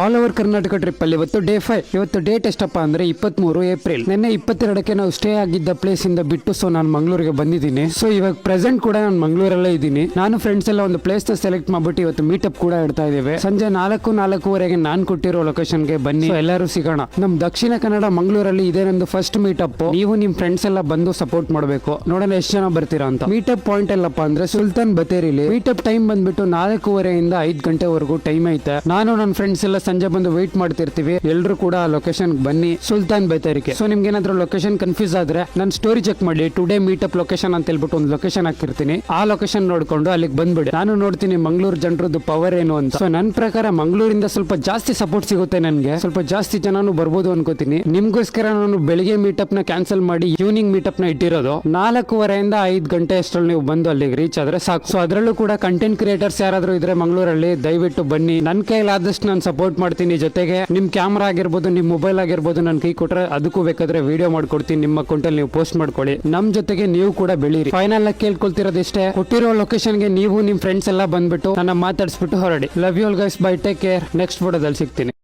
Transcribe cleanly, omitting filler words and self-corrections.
All over Karnataka trip ಅಲ್ಲಿ ಇವತ್ತು day 5. ಇವತ್ತು ಡೇಟ್ ಎಷ್ಟಪ್ಪ ಅಂದ್ರೆ 23 ಏಪ್ರಿಲ್. ನಿನ್ನೆ 22ಕ್ಕೆ ನಾವು ಸ್ಟೇ ಆಗಿದ್ದ ಪ್ಲೇಸ್ ಇಂದ ಬಿಟ್ಟು ಸೊ ನಾನು ಮಂಗಳೂರಿಗೆ ಬಂದಿದ್ದೀನಿ. ಸೊ ಇವಾಗ ಪ್ರೆಸೆಂಟ್ ಕೂಡ ನಾನು ಮಂಗಳೂರಲ್ಲೇ ಇದ್ದೀನಿ. ನಾನು ಫ್ರೆಂಡ್ಸ್ ಎಲ್ಲ ಒಂದು ಪ್ಲೇಸ್ ಸೆಲೆಕ್ಟ್ ಮಾಡ್ಬಿಟ್ಟು ಇವತ್ತು ಮೀಟಪ್ ಕೂಡ ಇಡ್ತಾ ಇದ್ದೇವೆ. ಸಂಜೆ 4:04 ನಾನು ಕೊಟ್ಟಿರೋ ಲೊಕೇಶನ್ ಗೆ ಬನ್ನಿ, ಎಲ್ಲರೂ ಸಿಗೋಣ. ನಮ್ ದಕ್ಷಿಣ ಕನ್ನಡ ಮಂಗಳೂರಲ್ಲಿ ಇದೇ ನಂದು ಫಸ್ಟ್ ಮೀಟಪ್. ನೀವು ನಿಮ್ ಫ್ರೆಂಡ್ಸ್ ಎಲ್ಲ ಬಂದು ಸಪೋರ್ಟ್ ಮಾಡಬೇಕು. ನೋಡೋಣ ಎಷ್ಟು ಜನ ಬರ್ತೀರಾ ಅಂತ. ಮೀಟಪ್ ಪಾಯಿಂಟ್ ಎಲ್ಲಪ್ಪ ಅಂದ್ರೆ ಸುಲ್ತಾನ್ ಬತ್ತೇರಿಲಿ. ಮೀಟಪ್ ಟೈಮ್ ಬಂದ್ಬಿಟ್ಟು 4:15 ಇಂದ 5 ಗಂಟೆವರೆಗೂ ಟೈಮ್ ಐತೆ. ನಾನು ನನ್ನ ಫ್ರೆಂಡ್ಸ್ ಎಲ್ಲ ಸಂಜೆ ಬಂದು ವೇಟ್ ಮಾಡ್ತಿರ್ತೀವಿ. ಎಲ್ರು ಕೂಡ ಲೊಕೇಶನ್ ಬನ್ನಿ, ಸುಲ್ತಾನ್ ಬತ್ತೇರಿಗೆ. ಸೊ ನಿಮ್ಗೆ ಏನಾದ್ರು ಲೊಕೇಶನ್ ಕನ್ಫ್ಯೂಸ್ ಆದ್ರೆ ನನ್ನ ಸ್ಟೋರಿ ಚೆಕ್ ಮಾಡಿ. ಟುಡೇ ಮೀಟಪ್ ಲೊಕೇಶನ್ ಅಂತ ಹೇಳ್ಬಿಟ್ಟು ಒಂದು ಲೊಕೇಶನ್ ಹಾಕಿರ್ತೀನಿ. ಆ ಲೊಕೇಶನ್ ನೋಡ್ಕೊಂಡು ಅಲ್ಲಿಗೆ ಬಂದ್ಬಿಡಿ. ನಾನು ನೋಡ್ತೀನಿ ಮಂಗಳೂರು ಜನರದ್ದು ಪವರ್ ಏನು ಅಂತ. ಸೊ ನನ್ನ ಪ್ರಕಾರ ಮಂಗಳೂರಿಂದ ಸ್ವಲ್ಪ ಜಾಸ್ತಿ ಸಪೋರ್ಟ್ ಸಿಗುತ್ತೆ ನನಗೆ. ಸ್ವಲ್ಪ ಜಾಸ್ತಿ ಜನನು ಬರ್ಬೋದು ಅನ್ಕೋತೀನಿ. ನಿಮ್ಗೋಸ್ಕರ ನಾನು ಬೆಳಿಗ್ಗೆ ಮೀಟಪ್ ನ ಕ್ಯಾನ್ಸಲ್ ಮಾಡಿ ಈವ್ನಿಂಗ್ ಮೀಟಪ್ ನ ಇಟ್ಟಿರೋದು. 4:15 ಇಂದ 5 ಗಂಟೆ ಅಷ್ಟರಲ್ಲಿ ನೀವು ಬಂದು ಅಲ್ಲಿಗೆ ರೀಚ್ ಆದ್ರೆ ಸಾಕು. ಸೊ ಅದರಲ್ಲೂ ಕೂಡ ಕಂಟೆಂಟ್ ಕ್ರಿಯೇಟರ್ಸ್ ಯಾರಾದ್ರೂ ಇದ್ರೆ ಮಂಗಳೂರಲ್ಲಿ ದಯವಿಟ್ಟು ಬನ್ನಿ. ನನ್ನ ಕೈಲಾದಷ್ಟು ನಾನು ಸಪೋರ್ಟ್ ಮಾಡ್ತೀನಿ. ಜೊತೆಗೆ ನಿಮ್ ಕ್ಯಾಮ್ರಾ ಆಗಿರ್ಬೋದು, ನಿಮ್ ಮೊಬೈಲ್ ಆಗಿರ್ಬೋದು, ನನ್ ಕೈ ಕೊಟ್ರೆ ಅದಕ್ಕೂ ಬೇಕಾದ್ರೆ ವಿಡಿಯೋ ಮಾಡ್ಕೊಡ್ತೀನಿ. ನಿಮ್ಮ ಅಕೌಂಟ್ ಅಲ್ಲಿ ನೀವು ಪೋಸ್ಟ್ ಮಾಡ್ಕೊಳ್ಳಿ. ನಮ್ ಜೊತೆಗೆ ನೀವು ಕೂಡ ಬೆಳೀರಿ. ಫೈನಲ್ ಆಗಿ ಕೇಳ್ಕೊಳ್ತಿರೋದು ಇಷ್ಟೇ, ಕೊಟ್ಟಿರೋ ಲೊಕೇಶನ್ ಗೆ ನೀವು ನಿಮ್ ಫ್ರೆಂಡ್ಸ್ ಎಲ್ಲ ಬಂದ್ಬಿಟ್ಟು ನನ್ನ ಮಾತಾಡ್ಸ್ಬಿಟ್ಟು ಹೊರಡಿ. Love you all guys, bye, take care. Next ವಿಡಿಯೋದಲ್ಲಿ ಸಿಗ್ತೀನಿ.